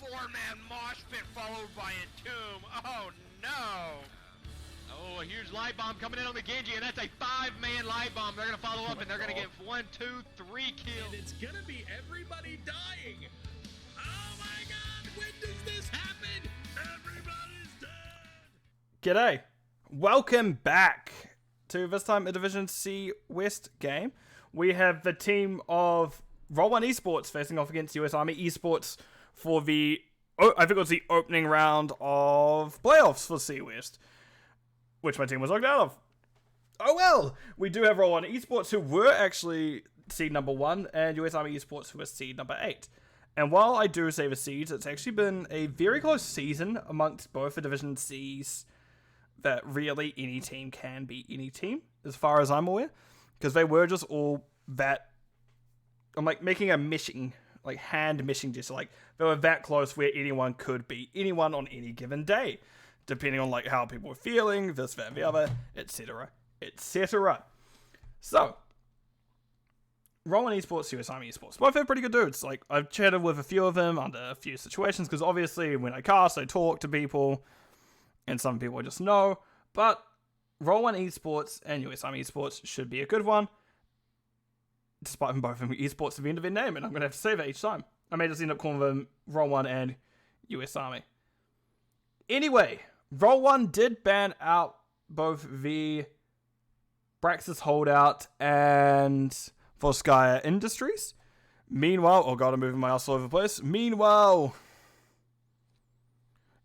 four-man mosh pit followed by Entomb. Oh no! Oh, a huge light bomb coming in on the Genji, and that's a 5-man light bomb. They're gonna follow up, and they're gonna get 1, 2, 3 kills. And it's gonna be everybody dying. Oh my God! When does this happen? Everybody's dead. G'day. Welcome back to this time a Division C West game. We have the team of Roll1 Esports facing off against US Army Esports for the, I think it was the opening round of playoffs for C West, which my team was locked out of. Oh well, we do have Roll1 Esports who were actually seed number 1 and US Army Esports who was seed number 8. And while I do say the seeds, it's actually been a very close season amongst both the Division Cs that really any team can beat any team, as far as I'm aware. Because they were just all that, I'm like making a meshing, like hand meshing, just like they were that close where anyone could beat anyone on any given day, depending on like how people were feeling, this, that, and the other, etc., etc. So, Roll1 Esports, US Army Esports, both are pretty good dudes. Like, I've chatted with a few of them under a few situations, because obviously when I cast, I talk to people, and some people I just know, but Roll1 Esports and US Army Esports should be a good one, despite them both having Esports at the end of their name, and I'm going to have to say that each time. I may just end up calling them Roll1 and US Army. Anyway, Roll1 did ban out both the Braxis Holdout and Volskaya Industries. Meanwhile, oh god, I'm moving my ass all over the place. Meanwhile,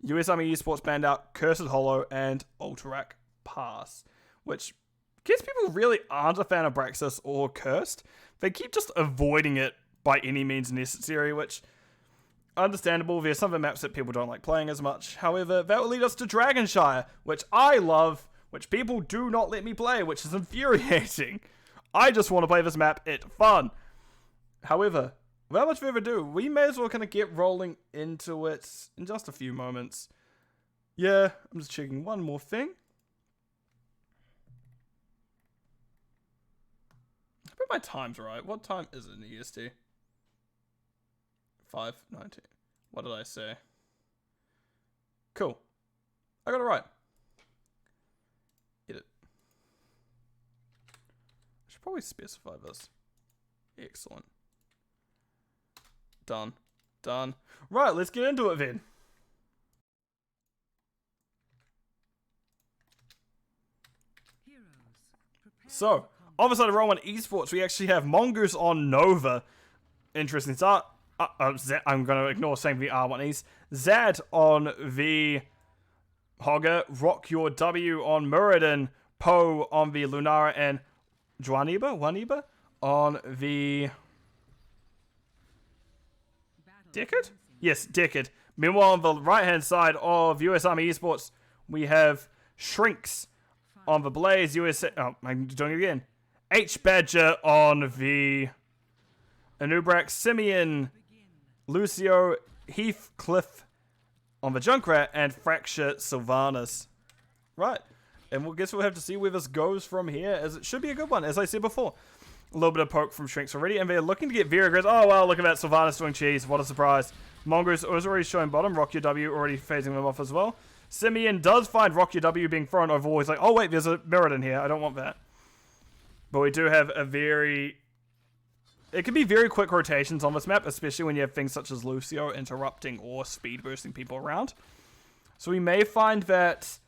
US Army Esports banned out Cursed Hollow and Ultrarak Pass, which guess people really aren't a fan of Braxis or Cursed. They keep just avoiding it by any means necessary, which, understandable, there's some of the maps that people don't like playing as much. However, that will lead us to Dragonshire, which I love, which people do not let me play, which is infuriating. I just want to play this map, it's fun. However, without much further ado, we may as well kind of get rolling into it in just a few moments. Yeah, I'm just checking one more thing. I bet my time's right. What time is it in EST? 5:19. What did I say? Cool. I got it right. Edit. I should probably specify this. Excellent. Done. Done. Right, let's get into it then. So, on the side of Roll1 Esports, we actually have Mongoose on Nova. Interesting start. I'm going to ignore saying the R1Es. Zad on the Hogger. Rock Your W on Muradin. Poe on the Lunara. And Juaniba on the Decade? Yes, Decade. Meanwhile, on the right-hand side of US Army Esports, we have Shrinks on the Blaze. I'm doing it again. H Badger on the Anubrak. Simeon, Lucio, Heathcliff on the Junkrat, and Fracture Sylvanas. Right. And we'll guess we'll have to see where this goes from here, as it should be a good one, as I said before. A little bit of poke from Shrinks already, and they're looking to get very aggressive. Oh, wow, look at that. Sylvanas doing cheese. What a surprise. Mongoose was already showing bottom. Rock Your W already phasing them off as well. Simeon does find Rock Your W being thrown over. He's like, oh, wait, there's a Mirrodin here. I don't want that. But we do have a very... It can be very quick rotations on this map, especially when you have things such as Lucio interrupting or speed boosting people around. So we may find that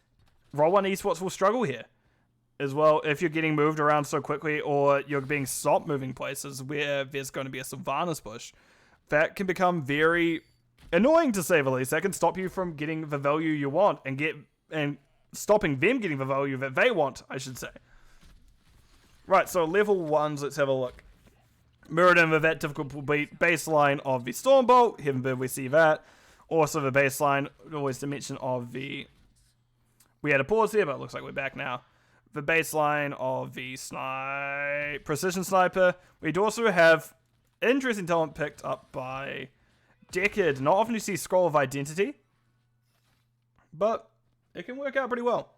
Roll1 Esports will struggle here as well if you're getting moved around so quickly, or you're being stopped moving places where there's going to be a Sylvanas push. That can become very annoying, to say the least. That can stop you from getting the value you want and stopping them getting the value that they want, I should say. Right, so level 1s, let's have a look. Muradin with that difficult baseline of the Stormbolt. Heavenbird, we see that. Also the baseline, always to mention of the... We had a pause here, but it looks like we're back now. The baseline of the Precision Sniper. We do also have interesting talent picked up by Decade. Not often you see Scroll of Identity, but it can work out pretty well.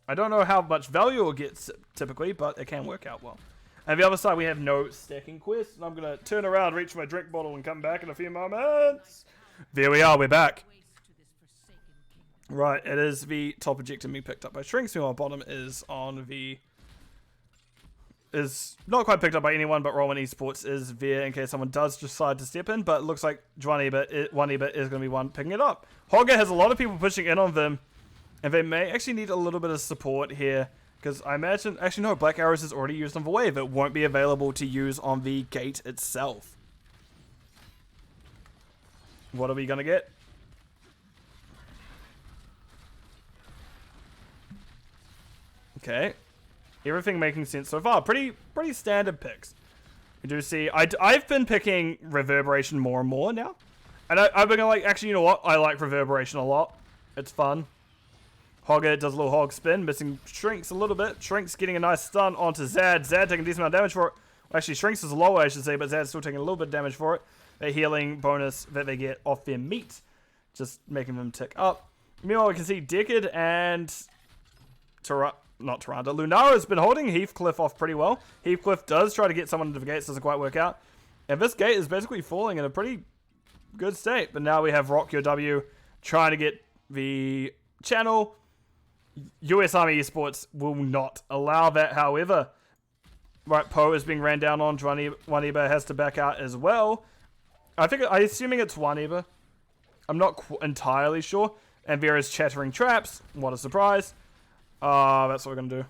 I don't know how much value it gets typically, but it can work out well. And the other side, we have no stacking quests. And I'm going to turn around, reach for my drink bottle, and come back in a few moments. There we are, we're back. Right, it is the top objective being picked up by Shrinks. Meanwhile, bottom is on the... is not quite picked up by anyone, but Roll1 Esports is there in case someone does decide to step in. But it looks like one Eba is going to be one picking it up. Hogger has a lot of people pushing in on them, and they may actually need a little bit of support here. Because I imagine... actually, no, Black Arrows is already used on the wave. It won't be available to use on the gate itself. What are we going to get? Okay. Everything making sense so far. Pretty standard picks. We do see... I've been picking Reverberation more and more now. And I've been like... actually, you know what? I like Reverberation a lot. It's fun. Hogger does a little hog spin. Missing Shrinks a little bit. Shrinks getting a nice stun onto Zad. Zad taking a decent amount of damage for it. Well, actually, Shrinks is lower, I should say. But Zad's still taking a little bit of damage for it. The healing bonus that they get off their meat. Just making them tick up. Meanwhile, we can see Deckard and... not Tyrande. Lunara's been holding Heathcliff off pretty well. Heathcliff does try to get someone into the gates, doesn't quite work out. And this gate is basically falling in a pretty good state. But now we have Rock Your W trying to get the channel. US Army Esports will not allow that, however. Right, Poe is being ran down on. One Eba has to back out as well. I'm assuming it's one Eba. I'm not entirely sure. And Vera's chattering traps. What a surprise. That's what we're going to do.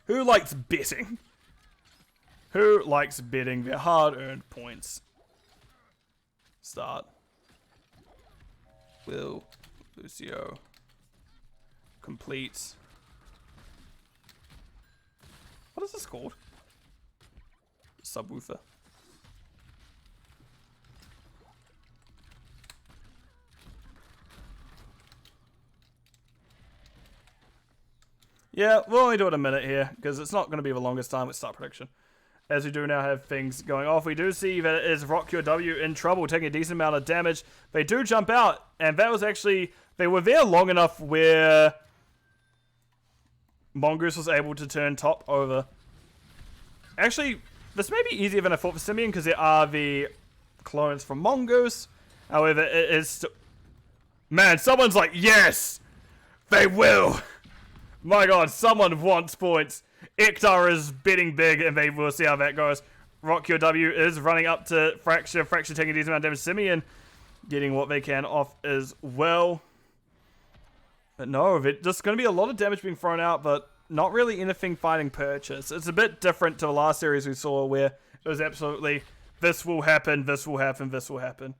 Who likes betting? Who likes betting their hard-earned points? Start. Will Lucio complete. What is this called? Subwoofer. Yeah, we'll only do it a minute here, because it's not going to be the longest time with start prediction. As we do now have things going off, we do see that it is Rock Your W in trouble, taking a decent amount of damage. They do jump out, and that was actually... they were there long enough where Mongoose was able to turn top over. Actually, this may be easier than I thought for Simeon, because there are the clones from Mongoose. However, it is... man, someone's like, yes! They will! My god, someone wants points. Ektar is betting big, and they will see how that goes. Rock Your W is running up to Fracture. Fracture taking a decent amount of damage. Simeon getting what they can off as well. But no, it's just going to be a lot of damage being thrown out, but not really anything finding purchase. It's a bit different to the last series we saw, where it was absolutely, this will happen, this will happen, this will happen.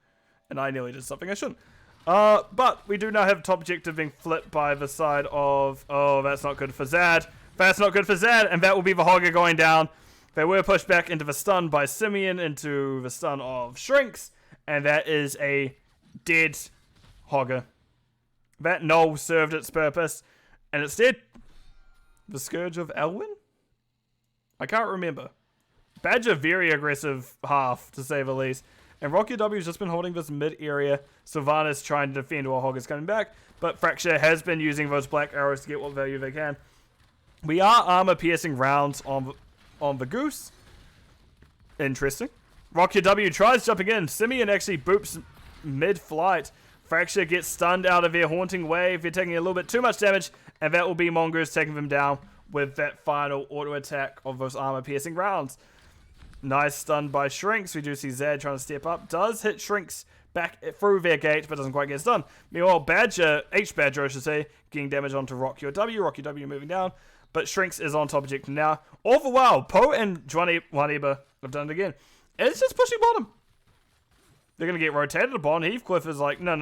And I nearly did something I shouldn't. But we do now have top objective being flipped by the side of... oh, that's not good for Zad. That's not good for Zad, and that will be the Hogger going down. They were pushed back into the stun by Simeon, into the stun of Shrinks, and that is a dead Hogger. That null served its purpose, and instead, the Scourge of Elwyn? I can't remember. Badger, very aggressive half, to say the least. And Rocky W's just been holding this mid-area. Sylvanas trying to defend while Hogger's coming back. But Fracture has been using those black arrows to get what value they can. We are armor-piercing rounds on the Goose. Interesting. Rocky W tries jumping in. Simeon actually boops mid-flight. Fracture gets stunned out of their haunting wave. They're taking a little bit too much damage. And that will be Mongoose taking them down with that final auto-attack of those armor-piercing rounds. Nice stun by Shrinks. We do see Zad trying to step up. Does hit Shrinks back through their gate, but doesn't quite get stunned. Meanwhile, Badger, H-Badger I should say, getting damage onto Rock Your W. Rock Your W moving down. But Shrinks is on top objective now. All the while, Poe and One Eba have done it again. And it's just pushing bottom. They're going to get rotated upon. Heathcliff is like, no,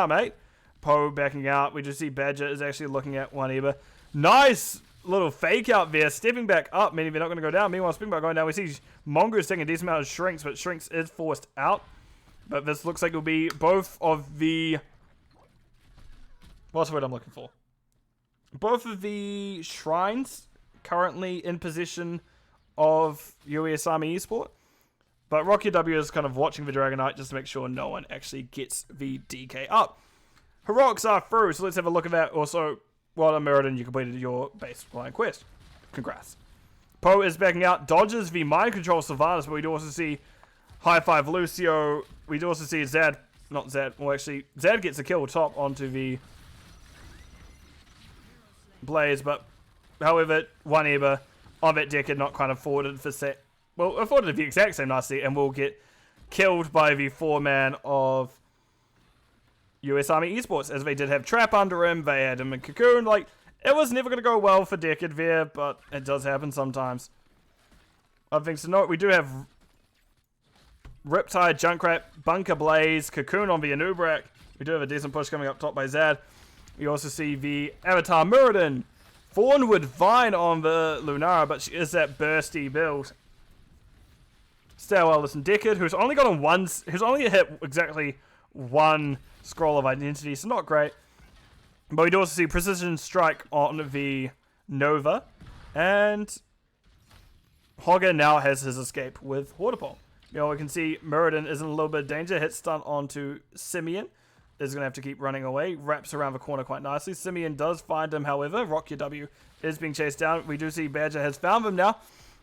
mate. Poe backing out. We just see Badger is actually looking at One Eba. Nice little fake out there, stepping back up, meaning they're not going to go down. Meanwhile, Springbar going down. We see Mongoose taking a decent amount of Shrinks, but Shrinks is forced out. But this looks like it'll be both of the... what's the word I'm looking for? Both of the shrines currently in possession of US Army Esports. But Rocky W is kind of watching the Dragonite just to make sure no one actually gets the DK up. Heroics are through, so let's have a look at that. Also, well done, Meriden, you completed your baseline quest. Congrats. Poe is backing out, dodges the mind control Sylvanas, but we do also see High five Lucio. We do also see Zed. Not Zed. Well, actually, Zed gets a kill top onto the Blaze, but however, one Eber on that Deckard not kind of afforded for set. Well, afforded the exact same nicely, and will get killed by the 4-man of US Army Esports, as they did have Trap under him. They had him in Cocoon. Like, it was never going to go well for Deckard there, but it does happen sometimes. Other things to note, we do have Riptide, Junkrat, Bunker Blaze, Cocoon on the Anubrak. We do have a decent push coming up top by Zad. We also see the Avatar Muradin. Thornwood Vine on the Lunara, but she is that bursty build. Stairwell and Deckard, who's only gotten who's only hit exactly one Scroll of Identity, so not great. But we do also see Precision Strike on the Nova, and Hogger now has his escape with Waterpole. You know, we can see Muradin is in a little bit of danger. Hit stun onto Simeon. Is going to have to keep running away. Wraps around the corner quite nicely. Simeon does find him, however. Rock Your W is being chased down. We do see Badger has found him now,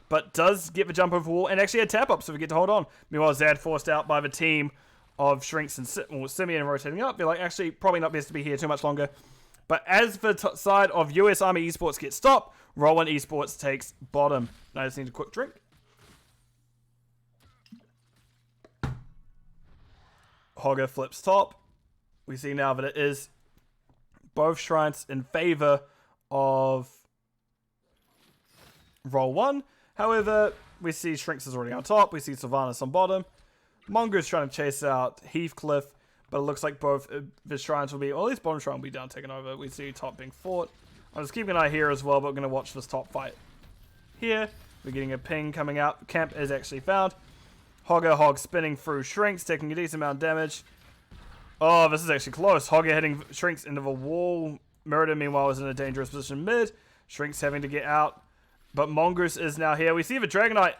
but does get the jump over the wall and actually a tap up, so we get to hold on. Meanwhile, Zad forced out by the team of Shrinks and Simeon rotating up. They're like, actually, probably not best to be here too much longer. But as the side of US Army Esports gets stopped, Roll1 Esports takes bottom. Now I just need a quick drink. Hogger flips top. We see now that it is both shrines in favor of Roll1. However, we see Shrinks is already on top. We see Sylvanas on bottom. Mongoose trying to chase out Heathcliff, but it looks like both the shrines will be, or at least bottom shrine will be down, taken over. We see top being fought. I'm just keeping an eye here as well, but we're going to watch this top fight here. We're getting a ping coming out. Camp is actually found. Hog spinning through Shrinks, taking a decent amount of damage. Oh, this is actually close. Hogger hitting Shrinks into the wall. Murder, meanwhile, is in a dangerous position mid. Shrinks having to get out. But Mongoose is now here. We see the Dragonite.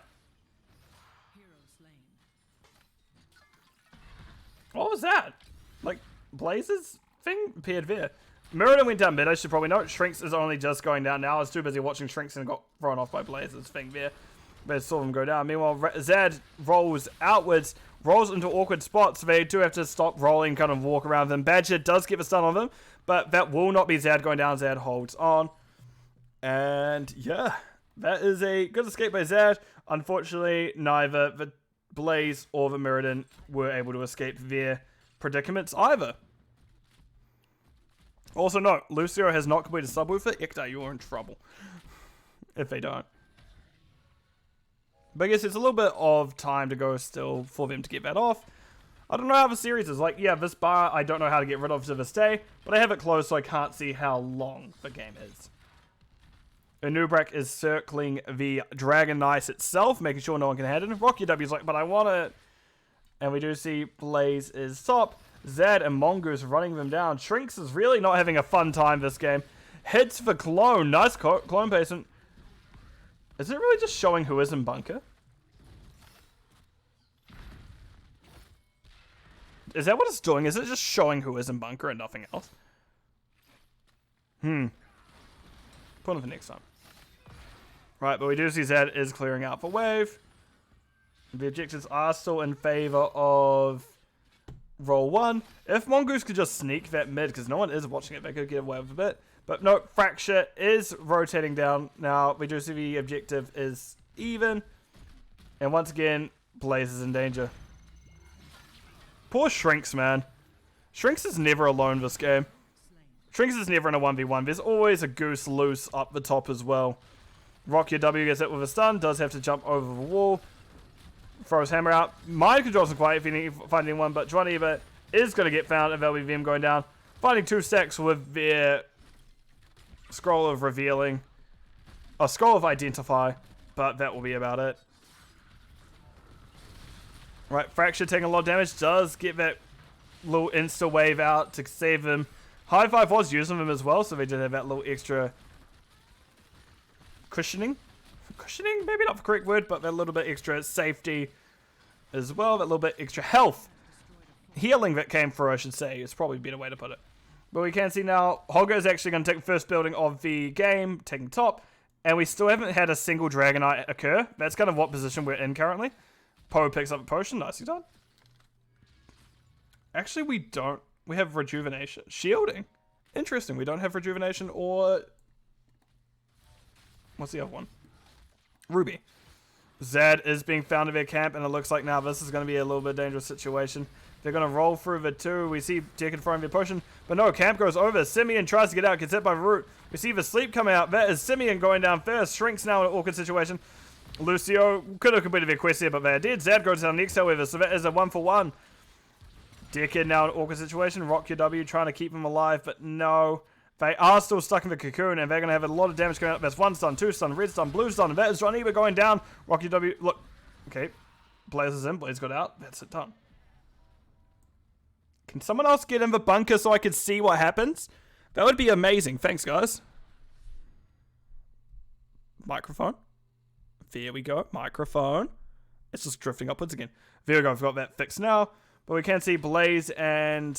What was that? Like, Blaze's thing appeared there. Murder went down mid, I should probably note. Shrinks is only just going down now. I was too busy watching Shrinks and got thrown off by Blaze's thing there. But I saw them go down. Meanwhile, Zad rolls outwards. Rolls into awkward spots. They do have to stop rolling, kind of walk around them. Badger does get the stun on them, but that will not be Zad going down. Zad holds on. And yeah, that is a good escape by Zad. Unfortunately, neither the Blaze or the Muradin were able to escape their predicaments either. Also note, Lucio has not completed subwoofer. Icta, you're in trouble. If they don't. But I guess it's a little bit of time to go still for them to get that off. I don't know how the series is. Like, yeah, this bar I don't know how to get rid of to this day, but I have it closed so I can't see how long the game is. Anubrak is circling the Dragon Knight itself, making sure no one can head in. Rocky W's like, but I want it. And we do see Blaze is top. Zed and Mongoose running them down. Shrinks is really not having a fun time this game. Hits for Clone. Nice clone patient. Is it really just showing who is in bunker? Is that what it's doing? Is it just showing who is in bunker and nothing else? Put on for next time. Right, but we do see Zed is clearing out for wave. The objectives are still in favor of Roll1. If Mongoose could just sneak that mid, because no one is watching it, they could get away with a bit. But no, Fracture is rotating down. Now, we do see the objective is even. And once again, Blaze is in danger. Poor Shrinks, man. Shrinks is never alone this game. Shrinks is never in a 1v1. There's always a goose loose up the top as well. Rock Your W gets hit with a stun. Does have to jump over the wall. Throws hammer out. Mind controls are quiet if you need to find anyone, but Juan Eva is going to get found, and that'll be them going down. Finding 2 stacks with their Scroll of Revealing. A Scroll of Identify, but that will be about it. Right, Fracture taking a lot of damage. Does get that little insta wave out to save them. High Five was using them as well, so they did have that little extra cushioning. Cushioning, maybe not the correct word, but that little bit extra safety as well. That little bit extra health. Healing that came through, I should say. It's probably a better way to put it. But we can see now, Hogger is actually going to take the first building of the game, taking top. And we still haven't had a single Dragonite occur. That's kind of what position we're in currently. Poe picks up a potion. Nicely done. Actually, we don't. We have rejuvenation. Shielding. Interesting. We don't have rejuvenation or... What's the other one? Ruby. Zed is being found in their camp, and it looks like now this is going to be a little bit dangerous situation. They're going to roll through the two. We see Deckard throwing their potion, but no, camp goes over. Simeon tries to get out, gets hit by Root. We see the sleep coming out. That is Simeon going down first. Shrinks now in an awkward situation. Lucio could have completed their quest here, but they did. Zed goes down next, however, so that is a 1-for-1. Deckard now in an awkward situation. Rock your W trying to keep him alive, but no. They are still stuck in the cocoon, and they're going to have a lot of damage coming up. That's 1 stun, 2 stun, red stun, blue stun, and that is John Eber going down. Rock your W. Look. Okay. Blaze is in. Blaze got out. That's it done. Can someone else get in the bunker so I can see what happens? That would be amazing. Thanks, guys. Microphone. There we go. Microphone. It's just drifting upwards again. There we go. I've got that fixed now. But we can see Blaze and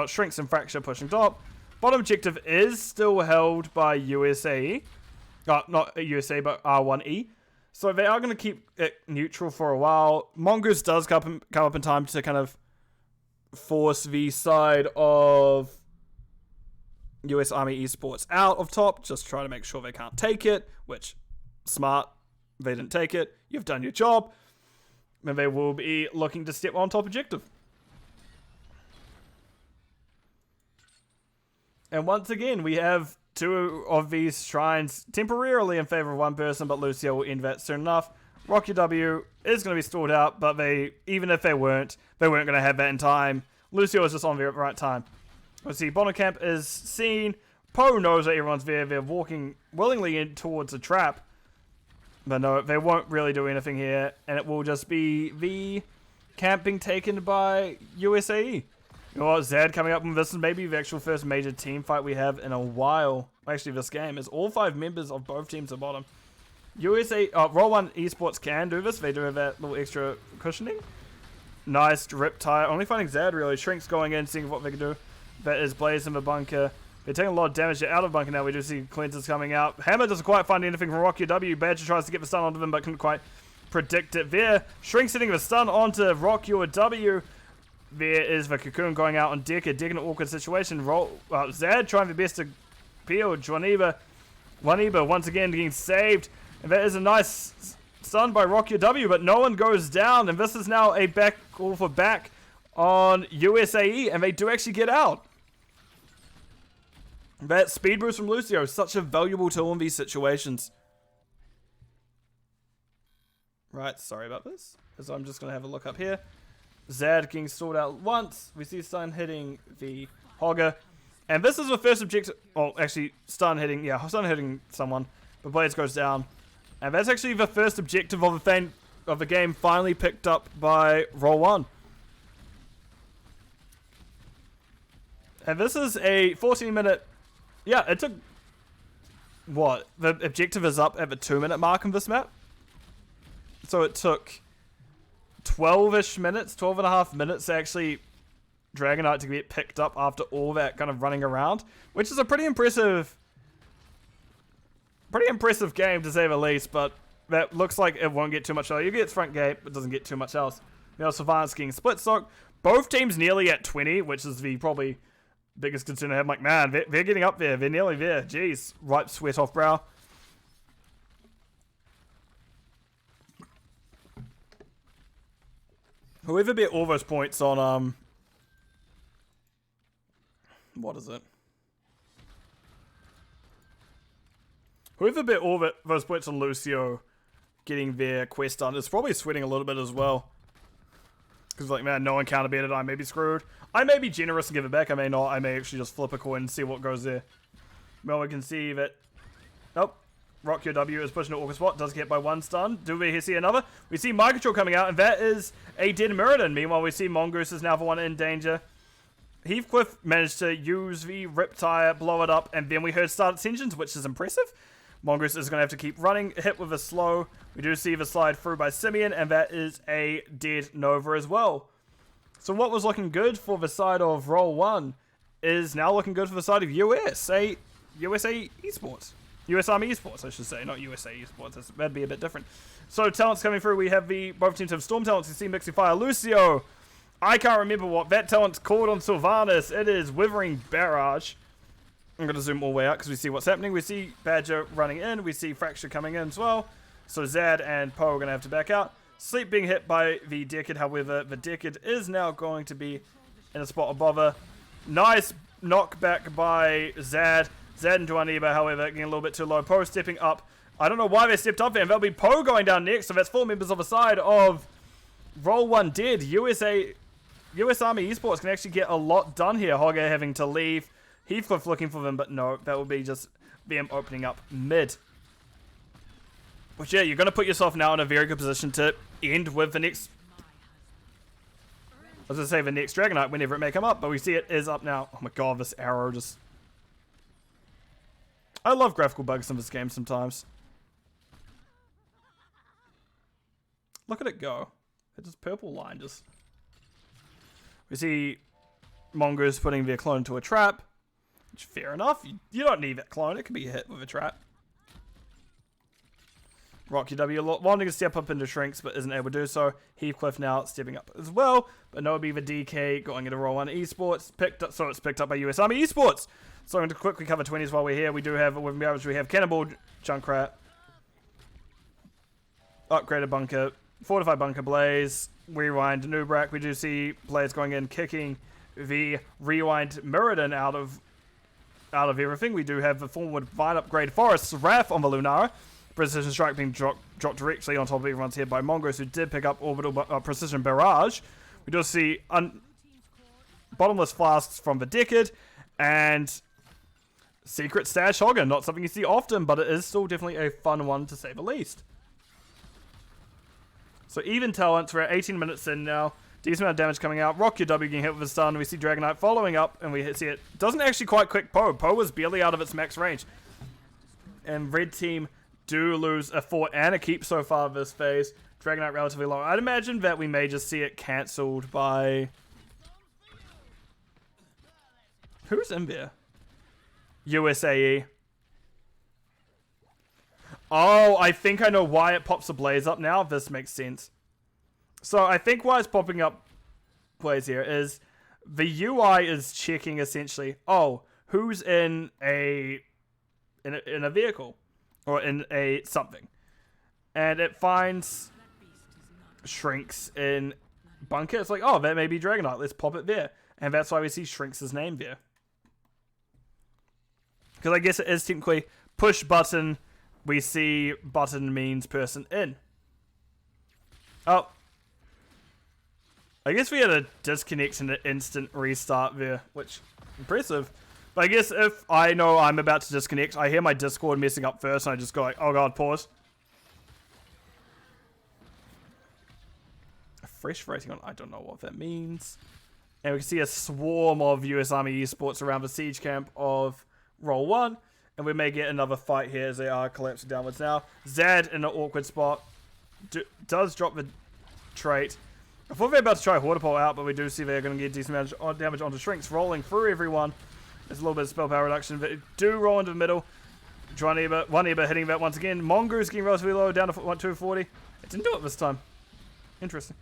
Shrinks and Fracture pushing top. Bottom objective is still held by USAE. Not USA, but R1E. So they are going to keep it neutral for a while. Mongoose does come up in time to kind of force the side of US Army Esports out of top. Just try to make sure they can't take it, which, smart. They didn't take it. You've done your job. And they will be looking to step on top objective. And once again, we have 2 of these shrines temporarily in favor of one person, but Lucio will end that soon enough. Rocky W is going to be stalled out, but even if they weren't going to have that in time. Lucio is just on there at the right time. Let's see, bottom camp is seen. Poe knows that everyone's there. They're walking willingly in towards a trap. But no, they won't really do anything here, and it will just be the camp being taken by USAE. You know what, Zad coming up, and this is maybe the actual first major team fight we have in a while. Actually, this game is all 5 members of both teams at bottom. Roll1 Esports can do this. They do have that little extra cushioning. Nice Riptide. Only finding Zad really. Shrinks going in, seeing what they can do. That is Blaze in the bunker. They're taking a lot of damage. They're out of bunker now. We do see cleansers coming out. Hammer doesn't quite find anything from Rocky W. Badger tries to get the stun onto them, but couldn't quite predict it there. Shrink sitting the stun onto Rock Your W. There is the cocoon going out on Deckard. Deckard in an awkward situation. Zad trying their best to peel. Juaniba once again getting saved. And that is a nice stun by Rock Your W, but no one goes down. And this is now a back call for back on USAE, and they do actually get out. That speed boost from Lucio is such a valuable tool in these situations. Right, sorry about this. So I'm just going to have a look up here. Zad getting stalled out once. We see stun hitting the Hogger. And this is the first objective. Oh, actually, stun hitting someone. But Blaze goes down. And that's actually the first objective of the game finally picked up by Roll1. And this is a 14-minute... Yeah, it took... What? The objective is up at the 2-minute mark in this map. So it took 12-ish minutes, 12 and a half minutes to actually Dragonite to get picked up after all that kind of running around. Which is a pretty impressive game to say the least, but that looks like it won't get too much else. You get front gate, but it doesn't get too much else. You know, Savant's getting split stock. Both teams nearly at 20, which is the probably biggest concern I have. I'm like, man, they're getting up there. They're nearly there. Jeez. Wipe sweat off brow. Whoever bet all those points on, what is it? Whoever bet all those points on Lucio getting their quest done is probably sweating a little bit as well. Because, like, man, no one counterbaited. I may be screwed. I may be generous and give it back. I may not. I may actually just flip a coin and see what goes there. Well, we can see that... Nope. Rock Your W is pushing to Orca Spot. Does get by 1 stun. Do we see another? We see Mind Control coming out, and that is a dead Mirrodin. Meanwhile, we see Mongoose is now the one in danger. Heathcliff managed to use the Riptire, blow it up, and then we heard start ascensions, which is impressive. Mongoose is going to have to keep running, hit with a slow. We do see the slide through by Simeon, and that is a dead Nova as well. So what was looking good for the side of Roll1 is now looking good for the side of USA Esports. US Army Esports, I should say, not USA Esports. That'd be a bit different. So talents coming through. We have both teams have Storm talents. You see Mixing Fire, Lucio. I can't remember what that talent's called on Sylvanas. It is Withering Barrage. I'm going to zoom all the way out because we see what's happening. We see Badger running in. We see Fracture coming in as well. So Zad and Poe are going to have to back out. Sleep being hit by the Decade. However, the Decade is now going to be in a spot above her. Nice knockback by Zad. Zad and Juaniba, however, getting a little bit too low. Poe stepping up. I don't know why they stepped up there. And that'll be Poe going down next. So that's 4 members of the side of Roll1 dead. US Army Esports can actually get a lot done here. Hogger having to leave. Heathcliff looking for them, but no, that will be just them opening up mid. Which, yeah, you're going to put yourself now in a very good position to end with the next... I was going to say the next Dragonite whenever it may come up, but we see it is up now. Oh my god, this arrow just... I love graphical bugs in this game sometimes. Look at it go. It's just purple line just... We see Mongoose putting their clone into a trap. Which, fair enough. You don't need that clone. It can be hit with a trap. Rocky W wanting to step up into Shrinks, but isn't able to do so. Heathcliff now stepping up as well. But no be the DK going into Roll1 Esports. So it's picked up by US Army Esports. So I'm going to quickly cover 20s while we're here. We do have, with Mirage, we have Cannonball, Junkrat. Upgraded Bunker. Fortified Bunker Blaze. Rewind Nubrak. We do see Blaze going in, kicking the Rewind Mirrodin out of everything. We do have the Forward Vine Upgrade Forest Wrath on the Lunara. Precision Strike being dropped directly on top of everyone's head by Mongoose, who did pick up Orbital Precision Barrage. We do see Bottomless Flasks from the Decade, and Secret Stash Hogger. Not something you see often, but it is still definitely a fun one to say the least. So even talents, we're at 18 minutes in now. Decent amount of damage coming out. Rock your W getting hit with a stun. We see Dragonite following up, and we see it doesn't actually quite quick Poe. Poe was barely out of its max range. And red team do lose a fort and a keep so far this phase. Dragonite relatively low. I'd imagine that we may just see it cancelled by... Who's in there? USAE. Oh, I think I know why it pops a Blaze up now. This makes sense. So I think why it's popping up Blaze here is the UI is checking essentially, oh, who's in a vehicle or in a something, and it finds Shrinks in Bunker. It's like, oh, that may be Dragonite. Let's pop it there, and that's why we see Shrinks' name there. Because I guess it is technically push button. We see button means person in. Oh. I guess we had a disconnect and an instant restart there, which impressive. But I guess if I know I'm about to disconnect, I hear my Discord messing up first, and I just go like, oh god, pause. A fresh rating on, I don't know what that means. And we can see a swarm of US Army Esports around the siege camp of Roll1. And we may get another fight here as they are collapsing downwards now. Zad in an awkward spot. Does drop the trait. I thought they were about to try Horda Pole out, but we do see they're going to get decent damage onto Shrinks, rolling through everyone. There's a little bit of spell power reduction, but do roll into the middle. One Eber hitting that once again. Mongoose getting relatively low, down to 240. It didn't do it this time. Interesting.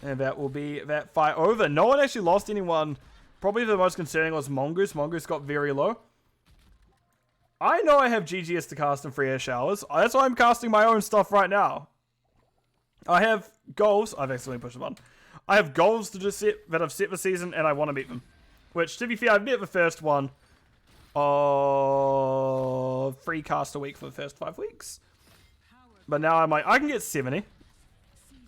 And that will be that fight over. No one actually lost anyone. Probably the most concerning was Mongoose. Mongoose got very low. I know I have GGS to cast in free air showers. That's why I'm casting my own stuff right now. I have goals. I've accidentally pushed the button. I have goals to just set that I've set for season, and I want to meet them. Which, to be fair, I've met the first one of 3 cast a week for the first 5 weeks. But now I'm like, I can get 70.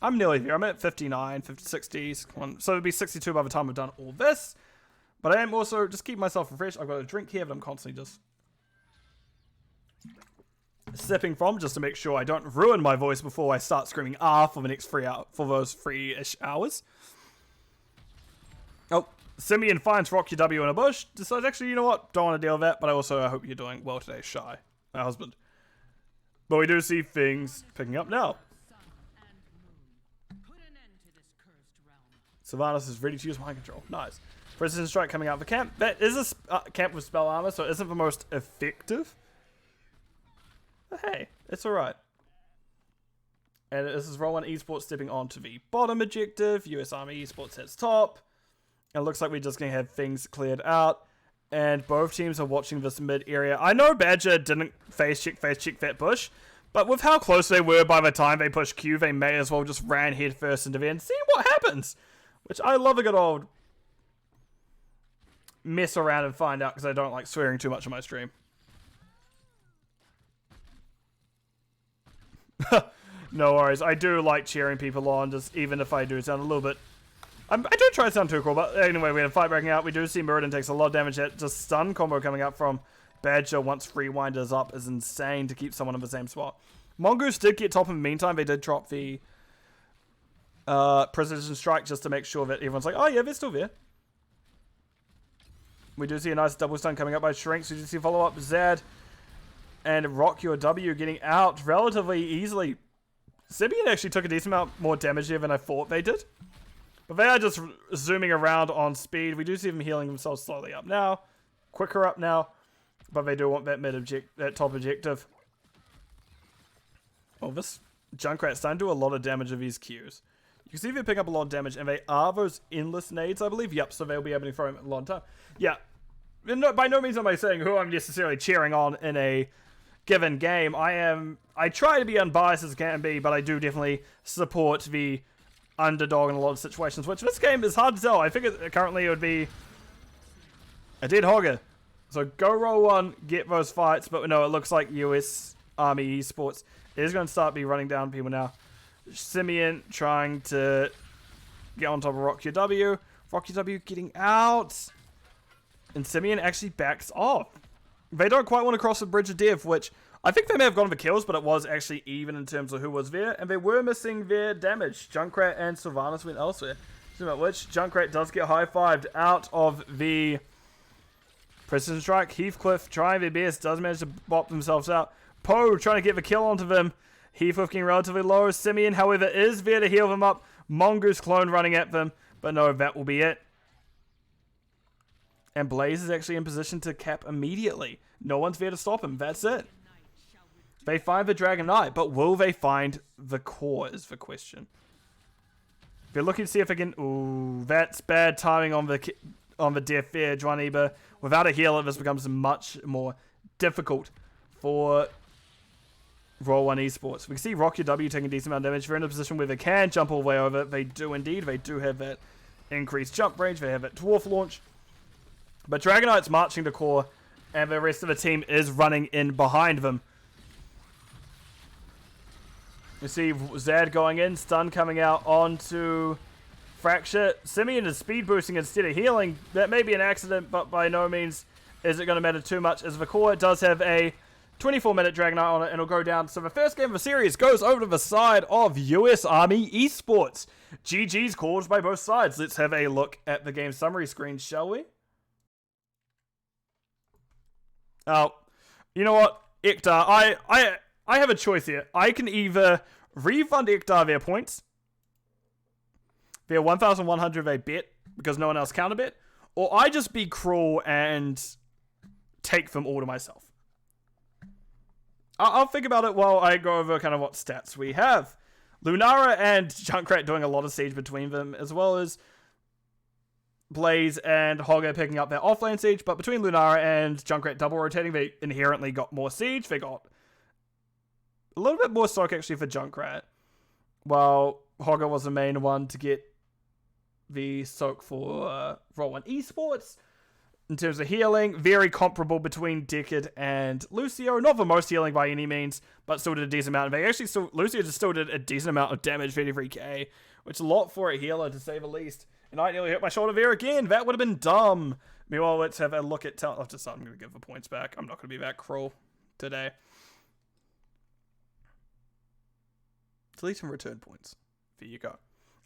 I'm nearly there. I'm at 59, 50, 60s. Come on. So it'll be 62 by the time I've done all this. But I am also just keep myself refreshed. I've got a drink here, but I'm constantly just sipping from just to make sure I don't ruin my voice before I start screaming R for the next 3 hours, for those 3-ish hours. Oh, Simeon finds Rocky W in a bush. Decides, actually, you know what? Don't want to deal with that, but I also hope you're doing well today, Shy, my husband. But we do see things picking up now. Sylvanas is ready to use mind control. Nice. Precision Strike coming out for camp. That is a camp with spell armor, so it isn't the most effective. But hey, it's alright. And this is Roll1 Esports stepping on to the bottom objective. US Army Esports hits top. And it looks like we're just going to have things cleared out. And both teams are watching this mid area. I know Badger didn't face check that bush. But with how close they were by the time they pushed Q, they may as well just ran head first into there and see what happens. Which I love a good old mess around and find out because I don't like swearing too much on my stream. No worries. I do like cheering people on, just even if I do sound a little bit... I don't try to sound too cool, but anyway, we have a fight breaking out. We do see Muradin takes a lot of damage. That just stun combo coming up from Badger once Rewind is up is insane to keep someone in the same spot. Mongoose did get top in the meantime. They did drop the Precision Strike just to make sure that everyone's like, oh yeah, they're still there. We do see a nice double stun coming up by Shrinks. We do see follow-up Zad and Rock Your W getting out relatively easily. Sibian actually took a decent amount more damage here than I thought they did. But they are just zooming around on speed. We do see them healing themselves slowly up now. Quicker up now. But they do want that top objective. Oh, this Junkrat's starting to do a lot of damage of these Qs. You can see they're picking up a lot of damage, and they are those endless nades, I believe. Yep, so they'll be able to throw them a long time. Yeah, no, by no means am I saying who I'm necessarily cheering on in a given game. I try to be unbiased as can be, but I do definitely support the underdog in a lot of situations, which this game is hard to tell. I think currently it would be a dead hogger. So go Roll1, get those fights, but no, it looks like US Army Esports is going to start running down people now. Simeon trying to get on top of Rock Your W. Rock Your W getting out. And Simeon actually backs off. They don't quite want to cross the bridge of death, which I think they may have gone for kills, but it was actually even in terms of who was there. And they were missing their damage. Junkrat and Sylvanas went elsewhere. Which Junkrat does get high-fived out of the Precision Strike. Heathcliff trying their best, does manage to bop themselves out. Poe trying to get the kill onto them. Heathcliff getting relatively low. Simeon, however, is there to heal them up. Mongoose clone running at them. But no, that will be it. And Blaze is actually in position to cap immediately. No one's there to stop him. That's it. They find the Dragon Knight, but will they find the core is the question. They're looking to see if they can... Ooh, that's bad timing on the death there, Juaniba. Without a healer, this becomes much more difficult for Roll1 Esports. We can see Rock Your W taking a decent amount of damage. They're in a position where they can jump all the way over. They do indeed. They do have that increased jump range. They have that dwarf launch. But Dragon Knight's marching to core, and the rest of the team is running in behind them. You see Zad going in, stun coming out onto Fracture. Simeon is speed boosting instead of healing. That may be an accident, but by no means is it going to matter too much, as the core does have a 24-minute Dragon Knight on it, and it'll go down. So the first game of the series goes over to the side of US Army Esports. GG's called by both sides. Let's have a look at the game summary screen, shall we? Oh, you know what, Ektar, I have a choice here. I can either refund Ektar their points, their 1,100 they bet, because no one else counterbet, or I just be cruel and take them all to myself. I'll think about it while I go over kind of what stats we have. Lunara and Junkrat doing a lot of siege between them, as well as Blaze and Hogger picking up their offlane siege, but between Lunara and Junkrat double rotating, they inherently got more siege. They got a little bit more soak actually for Junkrat, while Hogger was the main one to get the soak for Roll1 Esports. In terms of healing, very comparable between Decade and Lucio. Not the most healing by any means, but still did a decent amount. Lucio just still did a decent amount of damage, 33k, which is a lot for a healer to say the least. And I nearly hit my shoulder there again. That would have been dumb. Meanwhile, let's have a look at talent. I'm going to give the points back. I'm not going to be that cruel today. Delete and return points. There you go.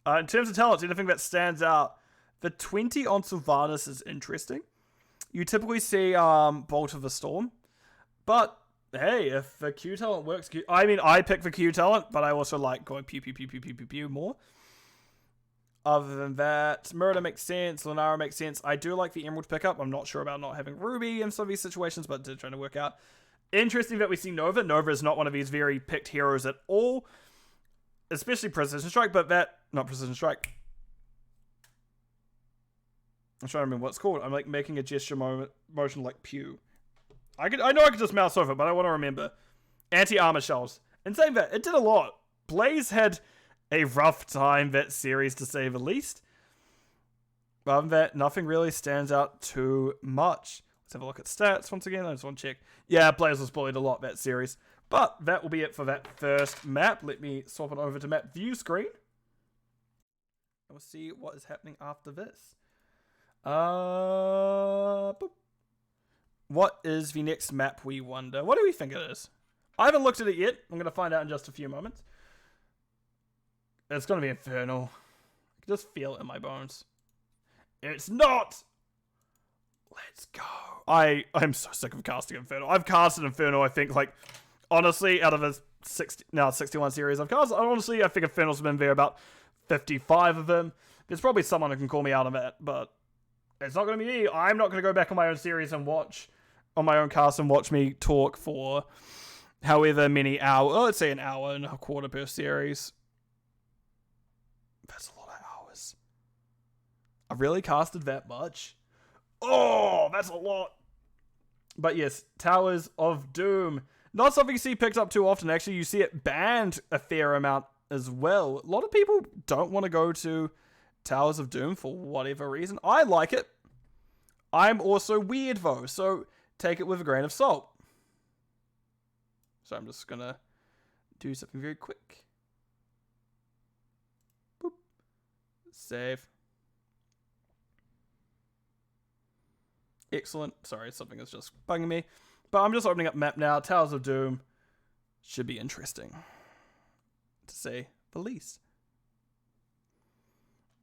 In terms of talents, anything that stands out, the 20 on Sylvanas is interesting. You typically see Bolt of the Storm. But, hey, if the Q talent works... I mean, I pick the Q talent, but I also like going pew, pew, pew, pew, pew, pew, pew more. Other than that, Murder makes sense. Lunara makes sense. I do like the Emerald pickup. I'm not sure about not having Ruby in some of these situations, but trying to work out. Interesting that we see Nova. Nova is not one of these very picked heroes at all. Especially Precision Strike, but that... Not Precision Strike. I'm trying to remember what it's called. I'm like making a gesture motion like pew. I know I could just mouse over it, but I want to remember. Anti-armor shells. And saying that, it did a lot. Blaze had a rough time that series, to say the least. Other than that, nothing really stands out too much. Let's have a look at stats once again. I just want to check. Yeah, Blaze was bullied a lot that series. But that will be it for that first map. Let me swap it over to map view screen. And we'll see what is happening after this. Boop. What is the next map, we wonder? What do we think it is? I haven't looked at it yet. I'm going to find out in just a few moments. It's going to be Infernal. I can just feel it in my bones. It's not! Let's go. I'm so sick of casting Infernal. I've casted Infernal, I think, like, honestly, out of the 61 series I've casted, honestly, I think Infernal's been there about 55 of them. There's probably someone who can call me out on that, but it's not going to be me. I'm not going to go back on my own series and watch, on my own cast and watch me talk for however many hours, let's say an hour and a quarter per series. That's a lot of hours. I really casted that much? Oh, that's a lot. But yes, Towers of Doom. Not something you see picked up too often. Actually, you see it banned a fair amount as well. A lot of people don't want to go to Towers of Doom for whatever reason. I like it. I'm also weird though, so take it with a grain of salt. So I'm just gonna do something very quick. Boop. Save. Excellent. Sorry, something is just bugging me. But I'm just opening up map now. Towers of Doom should be interesting, to say the least.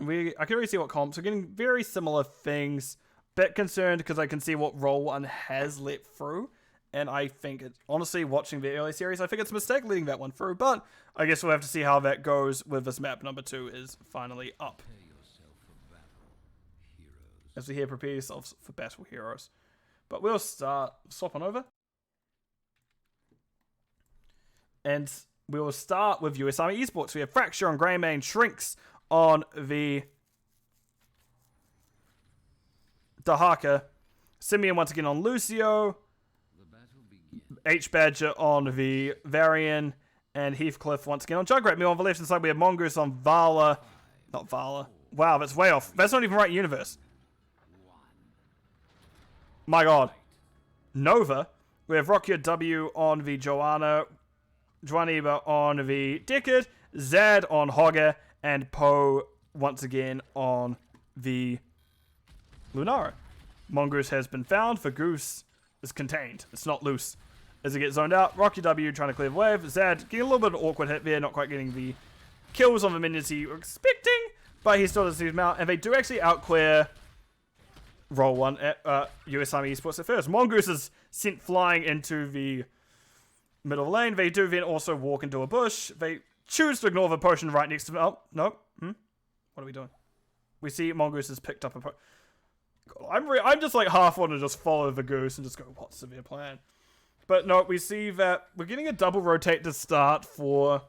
I can already see what comps. We're getting very similar things. Bit concerned because I can see what Roll1 has let through. And I think, honestly, watching the early series, I think it's a mistake letting that one through. But I guess we'll have to see how that goes with this map. Number 2 is finally up. As we here, prepare yourselves for battle, heroes. But we'll start, swap on over. And we will start with US Army Esports. We have Fracture on Greymane, Shrinks on the Dahaka, Simeon once again on Lucio, H-Badger on the Varian, and Heathcliff once again on Junkrat. Meanwhile, on the left hand side, we have Mongoose on Vala. Not Vala. Wow, that's way off. That's not even right universe. My god. Nova. We have Rocky W on the Joanna, Juaniba on the Deckard, Zad on Hogger, and Poe once again on the Lunara. Mongoose has been found. For Goose is contained. It's not loose. As it gets zoned out, Rocky W trying to clear the wave. Zad getting a little bit of an awkward hit there, not quite getting the kills on the minions he was expecting, but he still doesn't see them out, and they do actually outclear Roll1 at US Army Esports at first. Mongoose is sent flying into the middle lane. They do then also walk into a bush. They choose to ignore the potion right next to them. Oh, no. What are we doing? We see Mongoose has picked up a potion. I'm just like half want to just follow the goose and just go, what's the plan? But no, we see that we're getting a double rotate to start for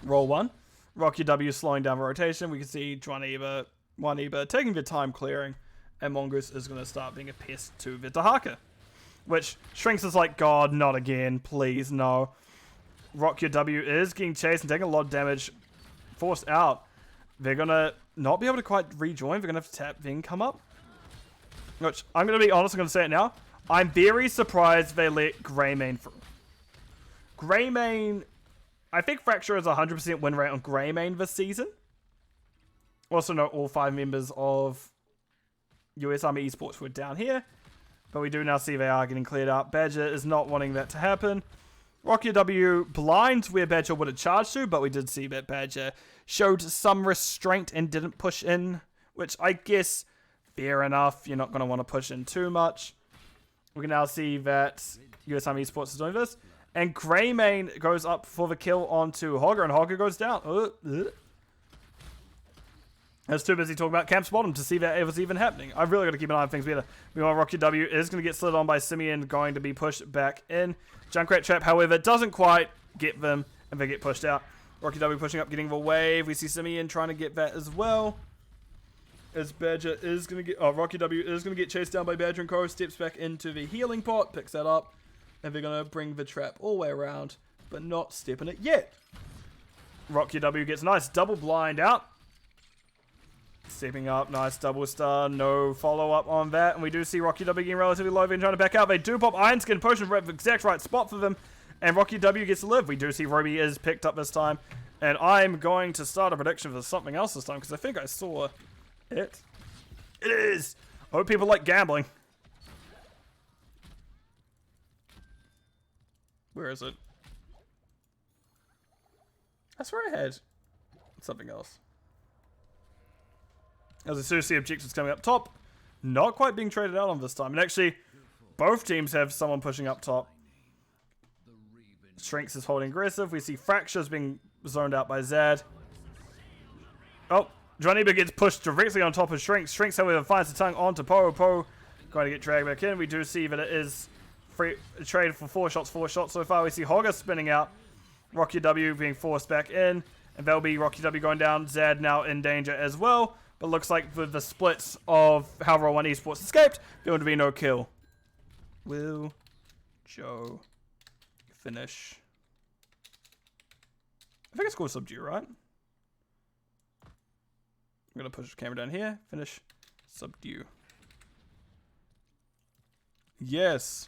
Roll1. Rocky W slowing down the rotation. We can see Juaniba taking the time clearing. And Mongoose is going to start being a pest to the Dahaka. Which Shrinks is like, God, not again. Please, no. Rocky W is getting chased and taking a lot of damage. Forced out. They're going to not be able to quite rejoin. They're going to have to tap, then come up. Which, I'm going to be honest, I'm going to say it now. I'm very surprised they let Greymane through. Greymane, I think Fracture is 100% win rate on Greymane this season. Also note all 5 members of US Army Esports were down here. But we do now see they are getting cleared up. Badger is not wanting that to happen. Rocky W blinds where Badger would have charged to, but we did see that Badger showed some restraint and didn't push in, which I guess, fair enough. You're not going to want to push in too much. We can now see that US Army Esports is doing this. And Greymane goes up for the kill onto Hogger, and Hogger goes down. I was too busy talking about Camp's bottom to see that it was even happening. I've really got to keep an eye on things better. Meanwhile, Rocky W is going to get slid on by Simeon, going to be pushed back in. Junkrat trap, however, doesn't quite get them, and they get pushed out. Rocky W pushing up, getting the wave. We see Simeon trying to get that as well. As Badger is going to get... Oh, Rocky W is going to get chased down by Badger and Co. Steps back into the healing pot, picks that up. And they're going to bring the trap all the way around, but not step in it yet. Rocky W gets a nice double blind out. Stepping up, nice double stun, no follow-up on that. And we do see Rocky W getting relatively low and trying to back out. They do pop Iron Skin Potion at the exact right spot for them. And Rocky W gets to live. We do see Ruby is picked up this time. And I'm going to start a prediction for something else this time, because I think I saw it. It is! I hope people like gambling. Where is it? I swear I had something else. As I do see objectives coming up top. Not quite being traded out on this time. And actually, both teams have someone pushing up top. Shrinks is holding aggressive. We see Fractures being zoned out by Zad. Oh, Johnnyba gets pushed directly on top of Shrinks. Shrinks, however, finds the tongue onto Po. Po going to get dragged back in. We do see that it is free trade for 4 shots so far. We see Hogger spinning out. Rocky W being forced back in. And that'll be Rocky W going down. Zad now in danger as well. But looks like with the splits of how Roll1 Esports escaped, there would be no kill. Will Joe finish? I think it's called Subdue, right? I'm going to push the camera down here. Finish Subdue. Yes.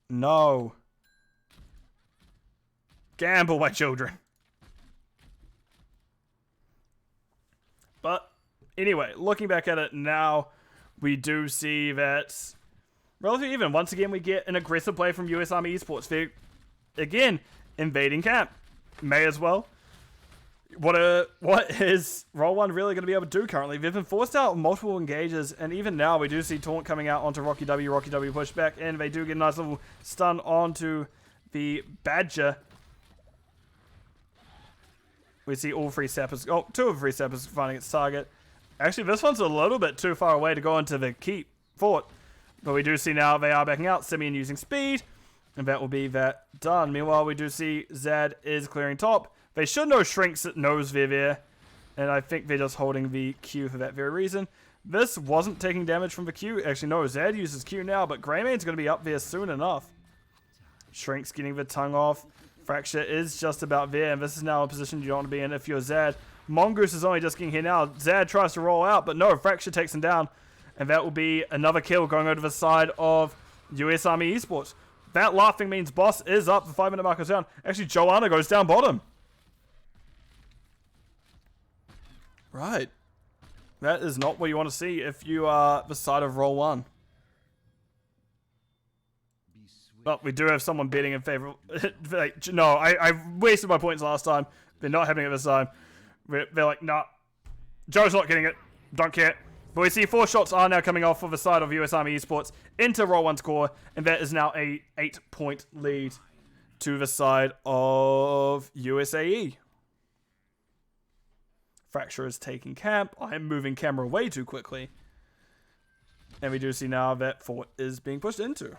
No. Gamble, my children. But anyway, looking back at it now, we do see that relatively even. Once again, we get an aggressive play from US Army Esports. They're, again, invading camp. May as well. What is Roll1 really going to be able to do currently? They've been forced out multiple engages, and even now we do see Taunt coming out onto Rocky W. Rocky W push back, and they do get a nice little stun onto the Badger. We see all 3 sappers. Oh, 2 of 3 sappers finding its target. Actually, this one's a little bit too far away to go into the keep fort. But we do see now they are backing out. Simeon using speed. And that will be that done. Meanwhile, we do see Zad is clearing top. They should know Shrinks knows they're there. And I think they're just holding the Q for that very reason. This wasn't taking damage from the Q. Actually, no, Zad uses Q now. But Greymane's going to be up there soon enough. Shrinks getting the tongue off. Fracture is just about there, and this is now a position you don't want to be in if you're Zad. Mongoose is only just getting here now. Zad tries to roll out, but no, Fracture takes him down, and that will be another kill going over the side of US Army Esports. That laughing means boss is up. The 5-minute marker is down. Actually, Joanna goes down bottom. Right. That is not what you want to see if you are the side of Roll1. But we do have someone betting in favor. No, I wasted my points last time. They're not having it this time. They're like, nah. Joe's not getting it. Don't care. But we see 4 shots are now coming off of the side of US Army Esports into Roll1's core. And that is now a 8-point lead to the side of USAE. Fracture is taking camp. I am moving camera way too quickly. And we do see now that fort is being pushed into.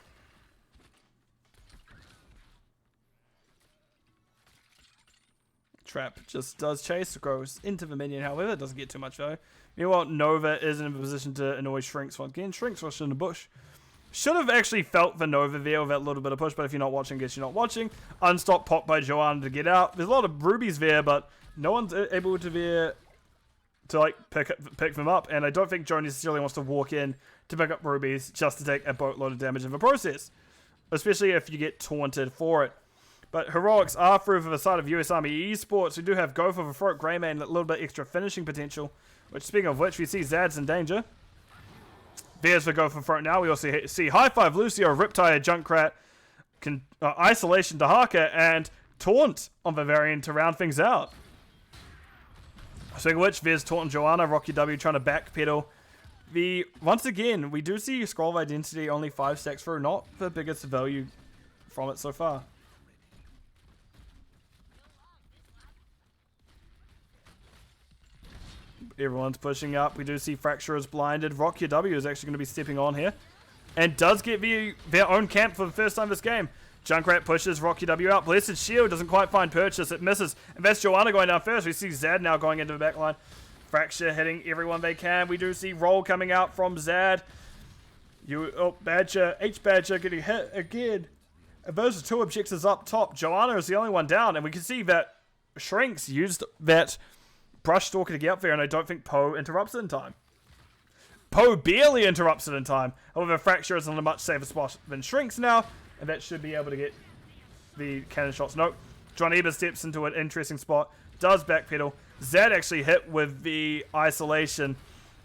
Trap just does chase, goes into the minion, however, doesn't get too much though. Meanwhile, Nova is in a position to annoy Shrinks once again. Shrinks rushed in the bush. Should have actually felt the Nova there with that little bit of push, but if you're not watching, guess you're not watching. Unstopped pop by Joanna to get out. There's a lot of rubies there, but no one's able to there to like pick them up, and I don't think Joe necessarily wants to walk in to pick up rubies just to take a boatload of damage in the process, especially if you get taunted for it. But heroics are through for the side of US Army Esports. We do have Go for the throat, Greymane, a little bit extra finishing potential. Which, speaking of which, we see Zad's in danger. There's the Go for the throat now. We also see High Five, Lucio, Riptide, Junkrat, Isolation to Haka, and Taunt on the variant to round things out. Speaking of which, there's Taunt and Joanna, Rocky W trying to backpedal. Once again, we do see Scroll of Identity only 5 stacks through, not the biggest value from it so far. Everyone's pushing up. We do see Fracture is blinded. Rock Your W is actually going to be stepping on here. And does get their own camp for the first time this game. Junkrat pushes Rock Your W out. Blessed Shield doesn't quite find purchase. It misses. And that's Joanna going down first. We see Zad now going into the back line. Fracture hitting everyone they can. We do see Roll coming out from Zad. Badger, H-Badger getting hit again. And those are two objectives up top. Joanna is the only one down. And we can see that Shrinks used that Brush Stalker to get up there. And I don't think Poe interrupts it in time. Poe barely interrupts it in time. However, Fracture is in a much safer spot than Shrinks now. And that should be able to get the cannon shots. Nope. John Eber steps into an interesting spot. Does backpedal. Zed actually hit with the isolation.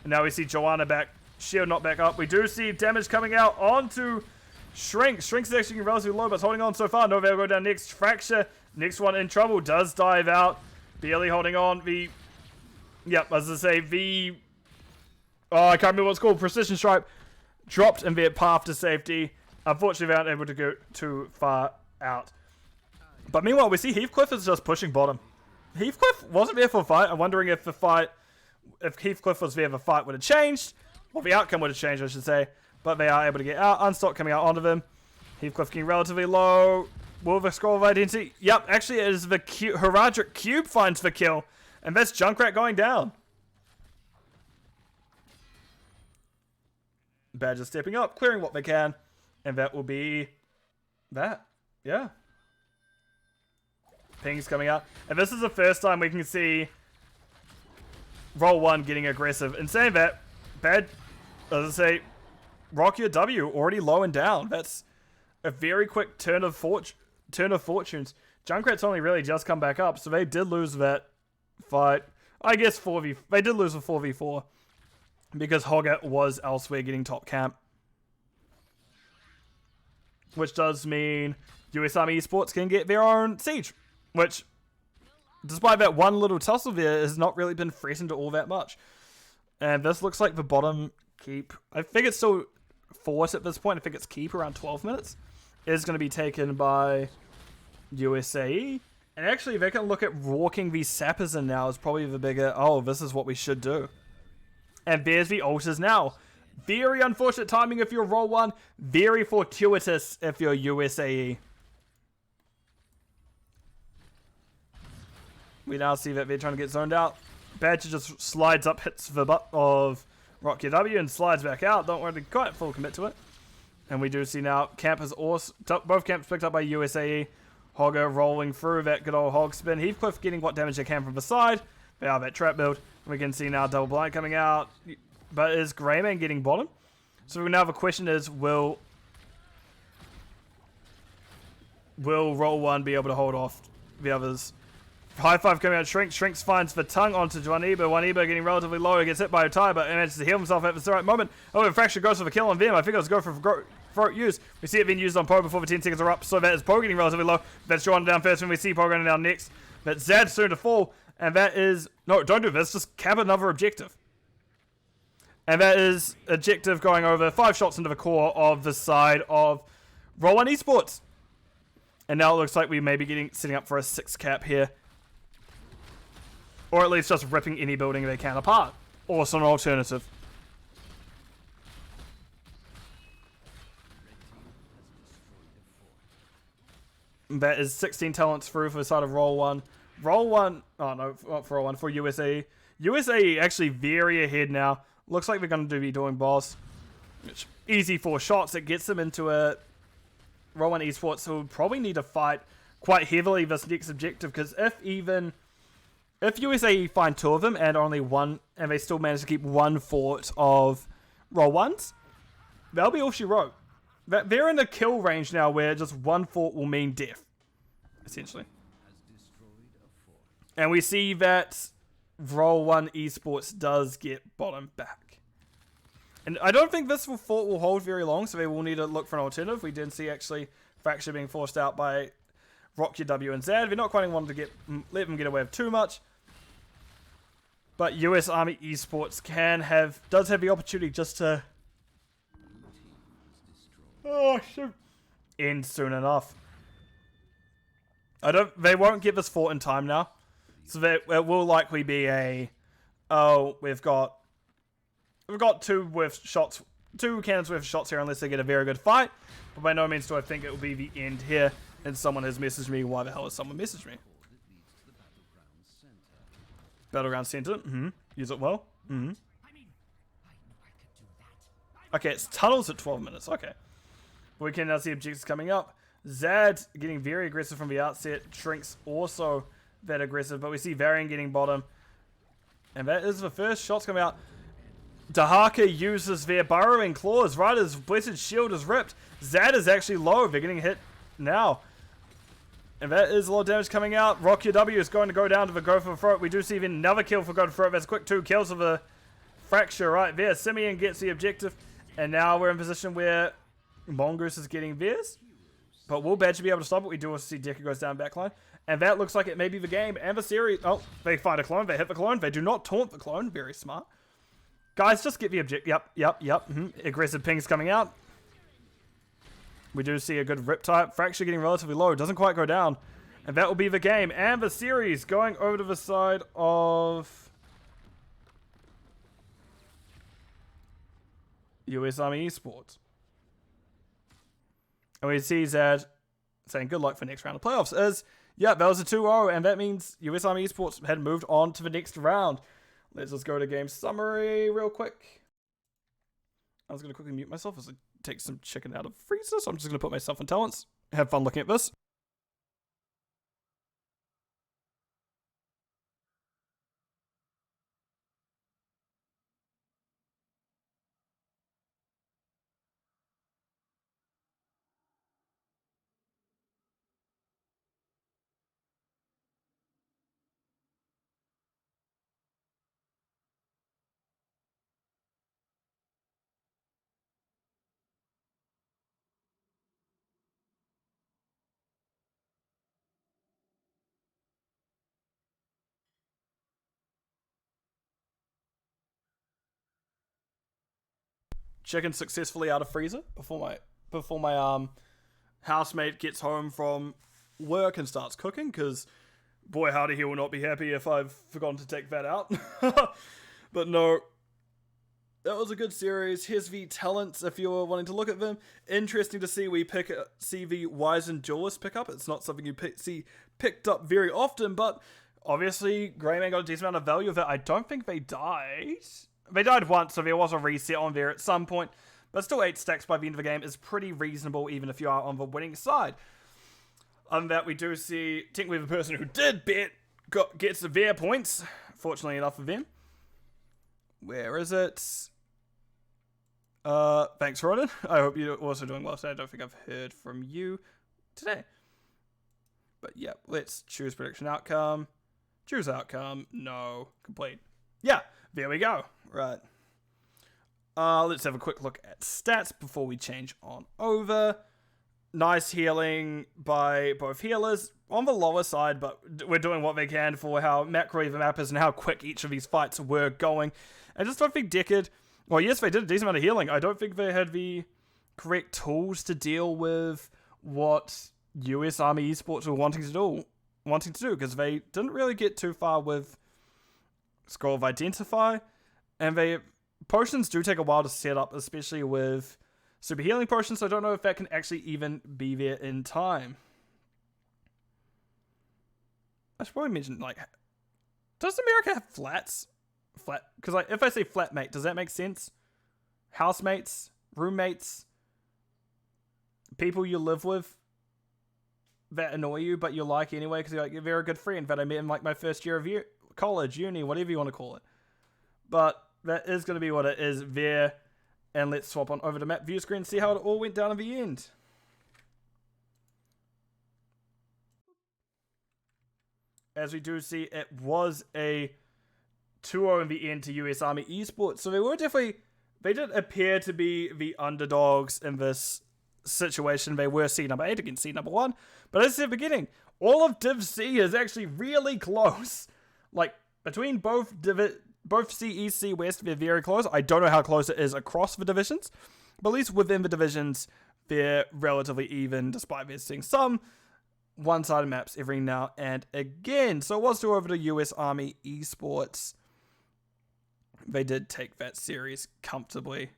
And now we see Joanna back. Shield not back up. We do see damage coming out onto Shrinks. Shrinks is actually relatively low, but it's holding on so far. Nova will go down next. Fracture. Next one in trouble. Does dive out. Barely holding on. Yep, as I say, oh, I can't remember what it's called. Precision Stripe dropped in their path to safety. Unfortunately, they aren't able to go too far out. But meanwhile, we see Heathcliff is just pushing bottom. Heathcliff wasn't there for a fight. I'm wondering if if Heathcliff was there, the fight would have changed. Well, the outcome would have changed, I should say. But they are able to get out. Unstock coming out onto them. Heathcliff getting relatively low. Will the scroll of identity? Yep, actually it is the Heradric Cube finds the kill. And that's Junkrat going down. Badger stepping up, clearing what they can. And that will be that. Yeah. Ping's coming out. And this is the first time we can see Roll1 getting aggressive. And saying that, as I say, Rock Your W already low and down. That's a very quick turn of fortunes. Junkrat's only really just come back up, so they did lose that fight. I guess they did lose a 4v4 because Hogger was elsewhere getting top camp. Which does mean US Army Esports can get their own siege. Which, despite that one little tussle there, has not really been threatened all that much. And this looks like the bottom keep. I think it's still fort at this point. I think it's keep around 12 minutes. Is going to be taken by USAE. And actually, they can look at walking these sappers in now is probably the bigger, oh, this is what we should do. And there's the altars now. Very unfortunate timing if you're Roll1. Very fortuitous if you're USAE. We now see that they're trying to get zoned out. Badger just slides up, hits the butt of Rock Your W and slides back out. Don't want to quite full commit to it. And we do see now camp is also both camps picked up by USAE. Hogger rolling through that good old hog spin. Heathcliff getting what damage they can from the side. They are that trap build. We can see now double blind coming out. But is Greyman getting bottom? So now the question is, will Roll1 be able to hold off the others? High five coming out. Shrinks finds the tongue onto Juaneba. Juaneba getting relatively low. He gets hit by a tie, but manages to heal himself at the right moment. Oh, Fracture goes for the kill on them. I think it was go for throat use. We see it being used on Poe before the 10 seconds are up. So that is Poe getting relatively low. That's Joanna down first when we see Poe going down next. That's Zad soon to fall. And that is... No, don't do this. Just cap another objective. And that is objective going over 5 shots into the core of the side of Roll1 Esports. And now it looks like we may be setting up for a 6 cap here. Or at least just ripping any building they can apart. Also an alternative. That is 16 talents through for the side of Roll1. Roll1... Oh, no, not for Roll1. For USAE. USAE actually very ahead now. Looks like they're going to be doing boss. Which, easy 4 shots. It gets them into a Roll1 Esports who will probably need to fight quite heavily this next objective. Because if USAE find 2 of them and only 1, and they still manage to keep 1 fort of Roll1s, they'll be all she wrote. They're in a kill range now where just 1 fort will mean death, essentially. And we see that Roll1 Esports does get bottom back. And I don't think this fort will hold very long, so they will need to look for an alternative. We did see actually Fracture being forced out by Rock Your W and Zad. They're not quite wanting to let them get away with too much. But US Army Esports does have the opportunity just to end soon enough. They won't get this fort in time now. So it will likely be a Oh, we've got two cannons worth of shots here unless they get a very good fight. But by no means do I think it will be the end here. And someone has messaged me. Why the hell has someone messaged me? Battleground Center. Use it well. Okay, it's tunnels at 12 minutes. Okay. We can now see objectives coming up. Zad getting very aggressive from the outset. Shrink's also that aggressive. But we see Varian getting bottom. And that is the first shots coming out. Dahaka uses their burrowing claws right as Blessed Shield is ripped. Zad is actually low. They're getting hit now. And that is a lot of damage coming out. Rock Your W is going to go down to the Go for the Throat. We do see even another kill for Go for the Throat. That's quick 2 kills of the Fracture right there. Simeon gets the objective. And now we're in position where Mongoose is getting theirs. But will Badger be able to stop it? We do also see Decker goes down backline. And that looks like it may be the game. And the series. Oh, they find a clone. They hit the clone. They do not taunt the clone. Very smart. Guys, just get the objective. Yep. Aggressive pings coming out. We do see a good rip type. Fracture getting relatively low. Doesn't quite go down. And that will be the game. And the series going over to the side of US Army Esports. And we see Zad saying good luck for next round of playoffs. That was a 2-0. And that means US Army Esports had moved on to the next round. Let's just go to game summary real quick. I was going to quickly mute myself as I take some chicken out of the freezer, so I'm just going to put myself in talents. Have fun looking at this. Chicken successfully out of freezer before my housemate gets home from work and starts cooking, because boy howdy, he will not be happy if I've forgotten to take that out. But no, that was a good series. Here's the talents if you were wanting to look at them. Interesting to see see the Wizened Duelist pick up. It's not something you see picked up very often, but obviously Greyman got a decent amount of value of it. I don't think they died. They died once, so there was a reset on there at some point. But still 8 stacks by the end of the game is pretty reasonable, even if you are on the winning side. Other than that, we do see, technically the person who did bet gets their points. Fortunately enough for them. Where is it? Thanks, Ronan. I hope you're also doing well today. I don't think I've heard from you today. But yeah, let's choose prediction outcome. Choose outcome. No. Complete. Yeah, there we go. Right. Let's have a quick look at stats before we change on over. Nice healing by both healers. On the lower side, but we're doing what they can for how macro the map is and how quick each of these fights were going. I just don't think Deckard... Well, yes, they did a decent amount of healing. I don't think they had the correct tools to deal with what US Army Esports were wanting to do, because they didn't really get too far with Scroll of Identify, and potions do take a while to set up, especially with super healing potions, so I don't know if that can actually even be there in time. I should probably mention, does America have flats? Because if I say flatmate, does that make sense? Housemates, roommates, people you live with that annoy you, but you like anyway because you're they're a good friend that I met in my first year of college, uni, whatever you want to call it. But that is going to be what it is there. And let's swap on over to map view screen and see how it all went down in the end. As we do see, it was a 2-0 in the end to US Army Esports. So they did appear to be the underdogs in this situation. They were seed number 8 against seed number 1. But as I said at the beginning, all of Div C is actually really close. Between both C East, C West, they're very close. I don't know how close it is across the divisions. But at least within the divisions, they're relatively even, despite visiting some one-sided maps every now and again. So it was 2 over to US Army Esports. They did take that series comfortably.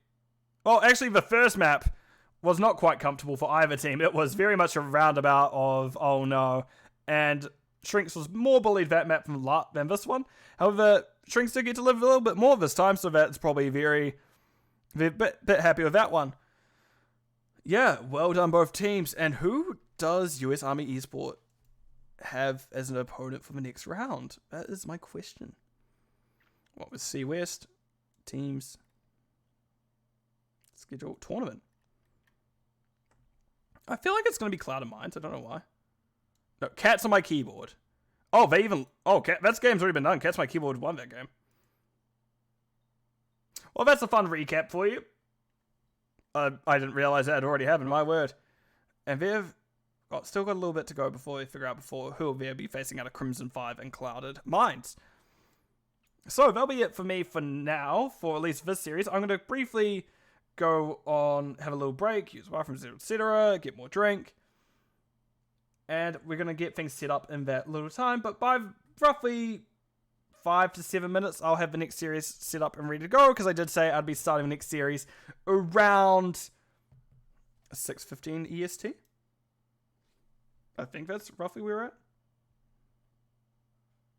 Well, actually, the first map was not quite comfortable for either team. It was very much a roundabout of, oh no. And Shrinks was more bullied that map than this one. However, Shrinks did get to live a little bit more this time, so that's probably very bit happy with that one. Yeah, well done both teams. And who does US Army Esport have as an opponent for the next round? That is my question. What was C West? Teams. Schedule tournament. I feel like it's going to be Cloud and Mines. I don't know why. No, Cats on my keyboard. Oh, that game's already been done. Cats on my keyboard won that game. Well, that's a fun recap for you. I didn't realize that had already happened. My word. And they've still got a little bit to go before we figure out who will be facing out of Crimson 5 and Clouded Mines. So that'll be it for me for now, for at least this series. I'm going to briefly go on, have a little break, use bathrooms, etc., get more drink. And we're going to get things set up in that little time. But by roughly 5 to 7 minutes, I'll have the next series set up and ready to go. Because I did say I'd be starting the next series around 6:15 EST. I think that's roughly where we're at.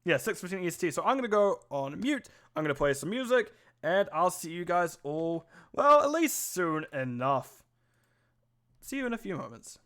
Yeah, 6:15 EST. So I'm going to go on mute. I'm going to play some music. And I'll see you guys all, well, at least soon enough. See you in a few moments.